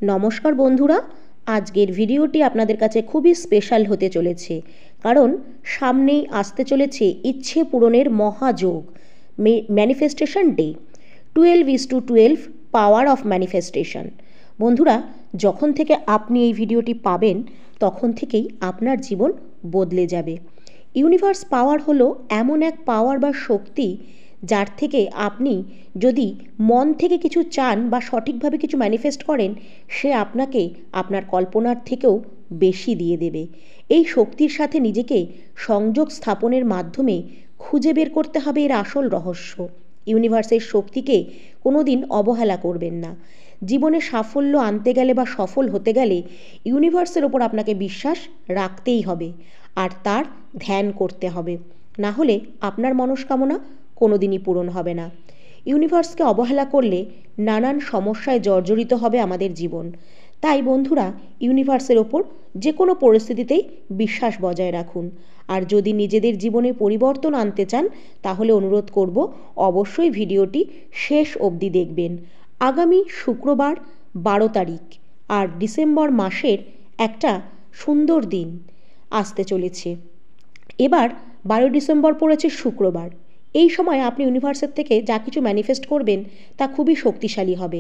নমস্কার বন্ধুরা, আজকের ভিডিওটি আপনাদের কাছে খুবই স্পেশাল হতে চলেছে, কারণ সামনেই আসতে চলেছে ইচ্ছে পূরণের মহাযোগ, manifestation day. 12:12 power of manifestation. বন্ধুরা, যখন থেকে আপনি এই ভিডিওটি পাবেন তখন থেকেই আপনার জীবন বদলে যাবে। ইউনিভার্স পাওয়ার হলো এমন এক পাওয়ার বা শক্তি, যার থেকে আপনি যদি মন থেকে কিছু চান বা সঠিকভাবে কিছু ম্যানিফেস্ট করেন, সে আপনাকে আপনার কল্পনার থেকেও বেশি দিয়ে দেবে। এই শক্তির সাথে নিজেকে সংযোগ স্থাপনের মাধ্যমে খুঁজে বের করতে হবে এর আসল রহস্য। ইউনিভার্সের শক্তিকে কোনো দিন অবহেলা করবেন না। জীবনে সাফল্য আনতে গেলে বা সফল হতে গেলে ইউনিভার্সের ওপর আপনাকে বিশ্বাস রাখতেই হবে আর তার ধ্যান করতে হবে। না হলে আপনার মনস্কামনা কোনো দিনই পূরণ হবে না। ইউনিভার্সকে অবহেলা করলে নানান সমস্যায় জর্জরিত হবে আমাদের জীবন। তাই বন্ধুরা, ইউনিভার্সের ওপর যে কোনো পরিস্থিতিতেই বিশ্বাস বজায় রাখুন। আর যদি নিজেদের জীবনে পরিবর্তন আনতে চান, তাহলে অনুরোধ করব অবশ্যই ভিডিওটি শেষ অবধি দেখবেন। আগামী শুক্রবার 12 তারিখ আর ডিসেম্বর মাসের একটা সুন্দর দিন আসতে চলেছে। এবার 12 ডিসেম্বর পড়েছে শুক্রবার। এই সময় আপনি ইউনিভার্সের থেকে যা কিছু ম্যানিফেস্ট করবেন তা খুবই শক্তিশালী হবে।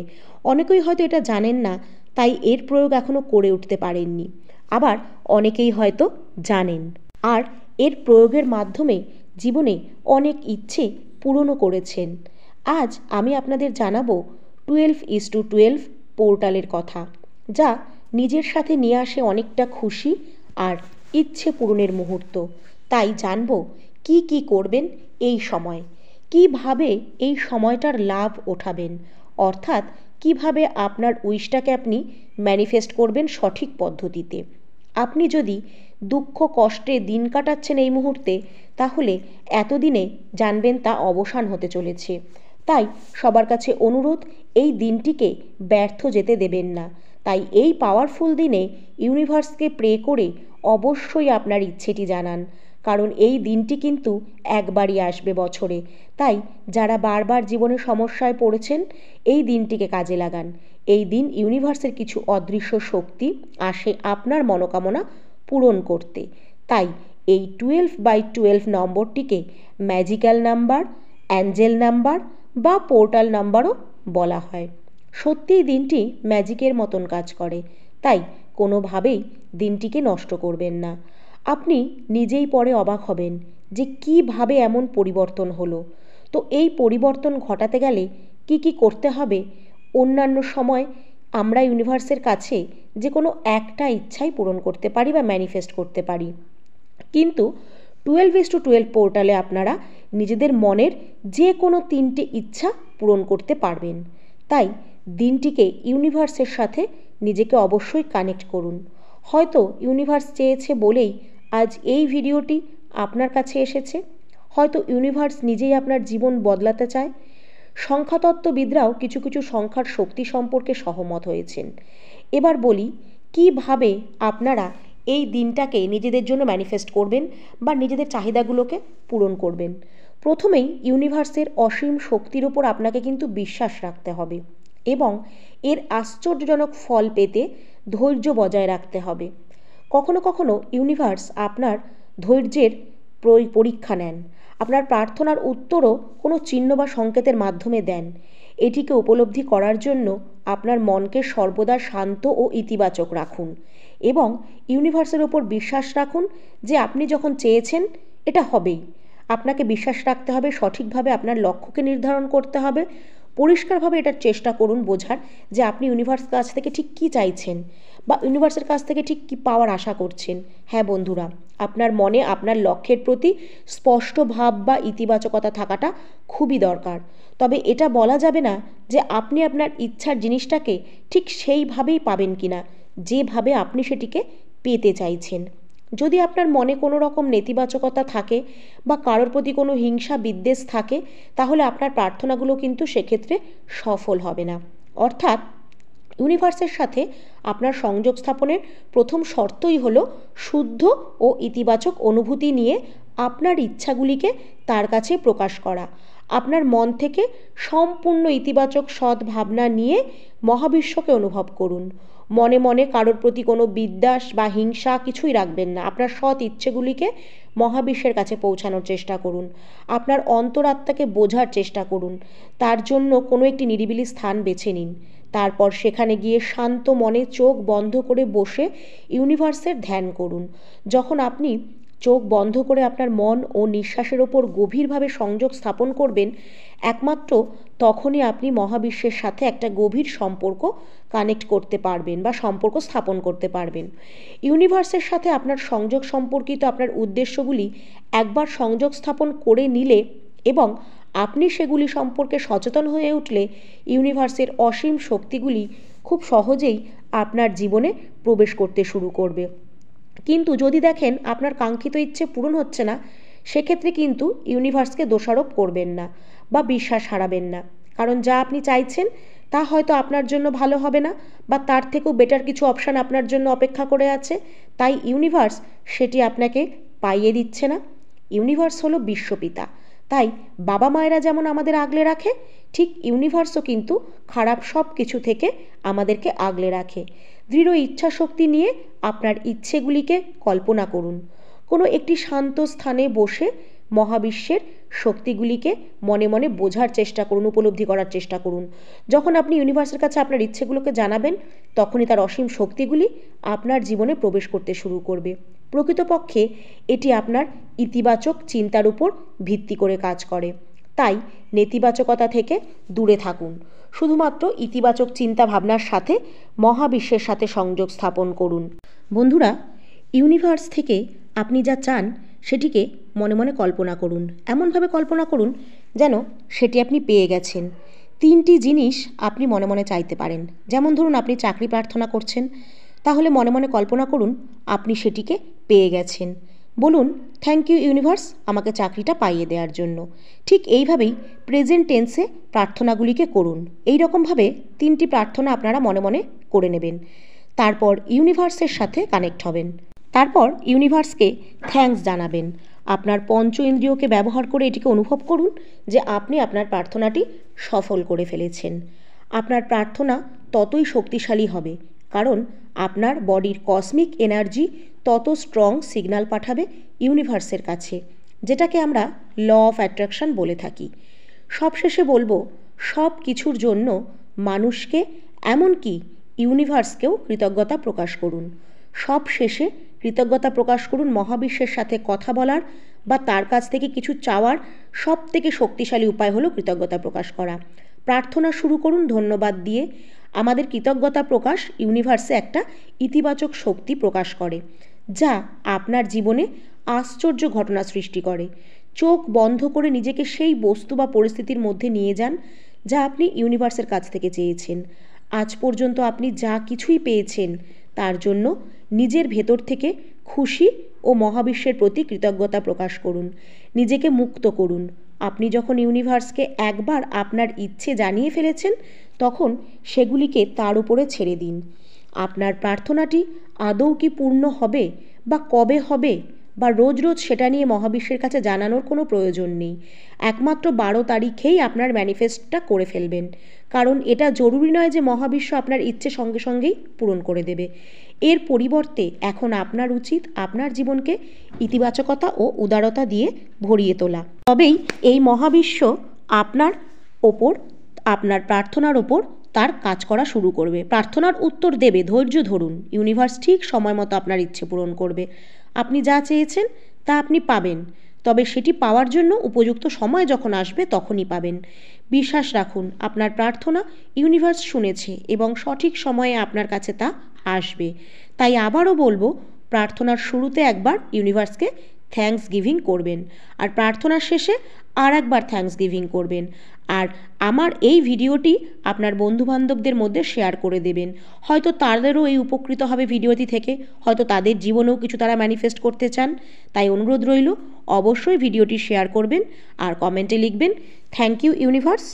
অনেকেই হয়তো এটা জানেন না, তাই এর প্রয়োগ এখনও করে উঠতে পারেননি। আবার অনেকেই হয়তো জানেন আর এর প্রয়োগের মাধ্যমে জীবনে অনেক ইচ্ছে পূরণও করেছেন। আজ আমি আপনাদের জানাবো 12:12 পোর্টালের কথা, যা নিজের সাথে নিয়ে আসে অনেকটা খুশি আর ইচ্ছে পূরণের মুহূর্ত। তাই জানব কি কি করবেন এই সময়, কিভাবে এই সময়টার লাভ ওঠাবেন, অর্থাৎ কিভাবে আপনার উইশটাকে আপনি ম্যানিফেস্ট করবেন সঠিক পদ্ধতিতে। আপনি যদি দুঃখ কষ্টে দিন কাটাচ্ছেন এই মুহূর্তে, তাহলে এতদিনে জানবেন তা অবসান হতে চলেছে। তাই সবার কাছে অনুরোধ, এই দিনটিকে ব্যর্থ যেতে দেবেন না। তাই এই পাওয়ারফুল দিনে ইউনিভার্সকে প্রে করে অবশ্যই আপনার ইচ্ছেটি জানান, কারণ এই দিনটি কিন্তু একবারই আসবে বছরে। তাই যারা বারবার জীবনে সমস্যায় পড়েছেন, এই দিনটিকে কাজে লাগান। এই দিন ইউনিভার্সের কিছু অদৃশ্য শক্তি আসে আপনার মনোকামনা পূরণ করতে। তাই এই 12/12 নম্বরটিকে ম্যাজিক্যাল নাম্বার, অ্যাঞ্জেল নাম্বার বা পোর্টাল নাম্বারও বলা হয়। সত্যিই দিনটি ম্যাজিকের মতন কাজ করে, তাই কোনোভাবেই দিনটিকে নষ্ট করবেন না। আপনি নিজেই পরে অবাক হবেন যে কীভাবে এমন পরিবর্তন হলো। তো এই পরিবর্তন ঘটাতে গেলে কি কি করতে হবে? অন্যান্য সময় আমরা ইউনিভার্সের কাছে যে কোনো একটা ইচ্ছাই পূরণ করতে পারি বা ম্যানিফেস্ট করতে পারি, কিন্তু 12:12 পোর্টালে আপনারা নিজেদের মনের যে কোনো 3টে ইচ্ছা পূরণ করতে পারবেন। তাই দিনটিকে ইউনিভার্সের সাথে নিজেকে অবশ্যই কানেক্ট করুন। হয়তো ইউনিভার্স চেয়েছে বলেই আজ এই ভিডিওটি আপনার কাছে এসেছে। হয়তো ইউনিভার্স নিজেই আপনার জীবন বদলাতে চায়। সংখ্যাতত্ত্ববিদরাও কিছু কিছু সংখ্যার শক্তি সম্পর্কে সহমত হয়েছেন। এবার বলি কিভাবে আপনারা এই দিনটাকে নিজেদের জন্য ম্যানিফেস্ট করবেন বা নিজেদের চাহিদাগুলোকে পূরণ করবেন। প্রথমেই ইউনিভার্সের অসীম শক্তির ওপর আপনাকে কিন্তু বিশ্বাস রাখতে হবে এবং এর আশ্চর্যজনক ফল পেতে ধৈর্য বজায় রাখতে হবে। কখনো কখনো ইউনিভার্স আপনার ধৈর্যের পরীক্ষা নেন, আপনার প্রার্থনার উত্তরও কোনো চিহ্ন বা সংকেতের মাধ্যমে দেন। এটিকে উপলব্ধি করার জন্য আপনার মনকে সর্বদা শান্ত ও ইতিবাচক রাখুন এবং ইউনিভার্সের ওপর বিশ্বাস রাখুন যে আপনি যখন চেয়েছেন এটা হবেই। আপনাকে বিশ্বাস রাখতে হবে, সঠিকভাবে আপনার লক্ষ্যকে নির্ধারণ করতে হবে, পরিষ্কারভাবে এটার চেষ্টা করুন বোঝার যে আপনি ইউনিভার্সের কাছ থেকে ঠিক কী চাইছেন বা ইউনিভার্সের কাছ থেকে ঠিক কী পাওয়ার আশা করছেন। হ্যাঁ বন্ধুরা, আপনার মনে আপনার লক্ষ্যের প্রতি স্পষ্ট ভাব বা ইতিবাচকতা থাকাটা খুবই দরকার। তবে এটা বলা যাবে না যে আপনি আপনার ইচ্ছার জিনিসটাকে ঠিক সেইভাবেই পাবেন কিনা যেভাবে আপনি সেটিকে পেতে চাইছেন। যদি আপনার মনে কোনো রকম নেতিবাচকতা থাকে বা কারোর প্রতি কোনো হিংসা বিদ্বেষ থাকে, তাহলে আপনার প্রার্থনাগুলো কিন্তু সেক্ষেত্রে সফল হবে না। অর্থাৎ ইউনিভার্সের সাথে আপনার সংযোগ স্থাপনের প্রথম শর্তই হলো শুদ্ধ ও ইতিবাচক অনুভূতি নিয়ে আপনার ইচ্ছাগুলিকে তার কাছে প্রকাশ করা। আপনার মন থেকে সম্পূর্ণ ইতিবাচক সৎ ভাবনা নিয়ে মহাবিশ্বকে অনুভব করুন। মনে মনে কারোর প্রতি কোনো বিদ্বেষ বা হিংসা কিছুই রাখবেন না। আপনার সৎ ইচ্ছেগুলিকে মহাবিশ্বের কাছে পৌঁছানোর চেষ্টা করুন। আপনার অন্তরাত্মাকে বোঝার চেষ্টা করুন। তার জন্য কোনো একটি নিরিবিলি স্থান বেছে নিন। তারপর সেখানে গিয়ে শান্ত মনে চোখ বন্ধ করে বসে ইউনিভার্সের ধ্যান করুন। যখন আপনি চোখ বন্ধ করে আপনার মন ও নিঃশ্বাসের ওপর গভীরভাবে সংযোগ স্থাপন করবেন, একমাত্র তখনই আপনি মহাবিশ্বের সাথে একটা গভীর সম্পর্ক কানেক্ট করতে পারবেন বা সম্পর্ক স্থাপন করতে পারবেন। ইউনিভার্সের সাথে আপনার সংযোগ সম্পর্কিত আপনার উদ্দেশ্যগুলি একবার সংযোগ স্থাপন করে নিলে এবং আপনি সেগুলি সম্পর্কে সচেতন হয়ে উঠলে ইউনিভার্সের অসীম শক্তিগুলি খুব সহজেই আপনার জীবনে প্রবেশ করতে শুরু করবে। কিন্তু যদি দেখেন আপনার কাঙ্ক্ষিত ইচ্ছে পূরণ হচ্ছে না, সেক্ষেত্রে কিন্তু ইউনিভার্সকে দোষারোপ করবেন না বা বিশ্বাস হারাবেন না। কারণ যা আপনি চাইছেন তা হয়তো আপনার জন্য ভালো হবে না, বা তার থেকেও বেটার কিছু অপশান আপনার জন্য অপেক্ষা করে আছে। তাই ইউনিভার্স সেটি আপনাকে পাইয়ে দিচ্ছে না। ইউনিভার্স হলো বিশ্বপিতা। তাই বাবা মায়েরা যেমন আমাদের আগলে রাখে, ঠিক ইউনিভার্সও কিন্তু খারাপ সব কিছু থেকে আমাদেরকে আগলে রাখে। দৃঢ় ইচ্ছা শক্তি নিয়ে আপনার ইচ্ছেগুলিকে কল্পনা করুন। কোনো একটি শান্ত স্থানে বসে মহাবিশ্বের শক্তিগুলিকে মনে মনে বোঝার চেষ্টা করুন, উপলব্ধি করার চেষ্টা করুন। যখন আপনি ইউনিভার্সের কাছে আপনার ইচ্ছেগুলোকে জানাবেন, তখনই তার অসীম শক্তিগুলি আপনার জীবনে প্রবেশ করতে শুরু করবে। প্রকৃতপক্ষে এটি আপনার ইতিবাচক চিন্তার উপর ভিত্তি করে কাজ করে। তাই নেতিবাচকতা থেকে দূরে থাকুন। শুধুমাত্র ইতিবাচক চিন্তা ভাবনার সাথে মহাবিশ্বের সাথে সংযোগ স্থাপন করুন। বন্ধুরা, ইউনিভার্স থেকে আপনি যা চান সেটিকে মনে মনে কল্পনা করুন। এমনভাবে কল্পনা করুন যেন সেটি আপনি পেয়ে গেছেন। 3টি জিনিস আপনি মনে মনে চাইতে পারেন। যেমন ধরুন, আপনি চাকরি প্রার্থনা করছেন, তাহলে মনে মনে কল্পনা করুন আপনি সেটিকে পেয়ে গেছেন। বলুন, থ্যাংক ইউ ইউনিভার্স, আমাকে চাকরিটা পাইয়ে দেওয়ার জন্য। ঠিক এইভাবেই প্রেজেন্ট টেন্সে প্রার্থনাগুলিকে করুন। এই রকমভাবে 3টি প্রার্থনা আপনারা মনে মনে করে নেবেন। তারপর ইউনিভার্সের সাথে কানেক্ট হবেন। তারপর ইউনিভার্সকে থ্যাঙ্কস জানাবেন। আপনার পঞ্চ ইন্দ্রিয়কে ব্যবহার করে এটিকে অনুভব করুন যে আপনি আপনার প্রার্থনাটি সফল করে ফেলেছেন। আপনার প্রার্থনা ততই শক্তিশালী হবে, কারণ আপনার বডির কসমিক এনার্জি তত স্ট্রং সিগন্যাল পাঠাবে ইউনিভার্সের কাছে, যেটাকে আমরা ল অফ অ্যাট্রাকশন বলে থাকি। সবশেষে বলবো, সব কিছুর জন্য মানুষকে, এমনকি ইউনিভার্সকেও কৃতজ্ঞতা প্রকাশ করুন। সব শেষে কৃতজ্ঞতা প্রকাশ করুন মহাবিশ্বের সাথে কথা বলার বা তার কাছ থেকে কিছু চাওয়ার সব থেকে শক্তিশালী উপায় হলো কৃতজ্ঞতা প্রকাশ করা। প্রার্থনা শুরু করুন ধন্যবাদ দিয়ে। আমাদের কৃতজ্ঞতা প্রকাশ ইউনিভার্সে একটা ইতিবাচক শক্তি প্রকাশ করে, যা আপনার জীবনে আশ্চর্য ঘটনা সৃষ্টি করে। চোখ বন্ধ করে নিজেকে সেই বস্তু বা পরিস্থিতির মধ্যে নিয়ে যান যা আপনি ইউনিভার্সের কাছ থেকে চেয়েছেন। আজ পর্যন্ত আপনি যা কিছুই পেয়েছেন তার জন্য নিজের ভেতর থেকে খুশি ও মহাবিশ্বের প্রতি কৃতজ্ঞতা প্রকাশ করুন। নিজেকে মুক্ত করুন। আপনি যখন ইউনিভার্সকে একবার আপনার ইচ্ছে জানিয়ে ফেলেছেন, তখন সেগুলিকে তার উপরে ছেড়ে দিন। আপনার প্রার্থনাটি আদৌ কি পূর্ণ হবে বা কবে হবে বা রোজ রোজ সেটা নিয়ে মহাবিশ্বের কাছে জানানোর কোনো প্রয়োজন নেই। একমাত্র 12 তারিখেই আপনার ম্যানিফেস্টটা করে ফেলবেন, কারণ এটা জরুরি নয় যে মহাবিশ্ব আপনার ইচ্ছে সঙ্গে সঙ্গেই পূরণ করে দেবে। এর পরিবর্তে এখন আপনার উচিত আপনার জীবনকে ইতিবাচকতা ও উদারতা দিয়ে ভরিয়ে তোলা। তবেই এই মহাবিশ্ব আপনার ওপর, আপনার প্রার্থনার ওপর তার কাজ করা শুরু করবে, প্রার্থনার উত্তর দেবে। ধৈর্য ধরুন, ইউনিভার্স ঠিক সময় মতো আপনার ইচ্ছে পূরণ করবে। আপনি যা চেয়েছেন তা আপনি পাবেন, তবে সেটি পাওয়ার জন্য উপযুক্ত সময় যখন আসবে তখনই পাবেন। বিশ্বাস রাখুন, আপনার প্রার্থনা ইউনিভার্স শুনেছে এবং সঠিক সময়ে আপনার কাছে তা আসবে। তাই আবারও বলবো, প্রার্থনার শুরুতে একবার ইউনিভার্সকে থ্যাঙ্কস গিভিং করবেন, আর প্রার্থনার শেষে আর একবার থ্যাঙ্কস গিভিং করবেন। আর আমার এই ভিডিওটি আপনার বন্ধুবান্ধবদের মধ্যে শেয়ার করে দেবেন। হয়তো তাদেরও এই উপকৃত হবে ভিডিওটি থেকে, হয়তো তাদের জীবনেও কিছু তারা ম্যানিফেস্ট করতে চান। তাই অনুরোধ রইল, অবশ্যই ভিডিওটি শেয়ার করবেন আর কমেন্টে লিখবেন, থ্যাংক ইউ ইউনিভার্স।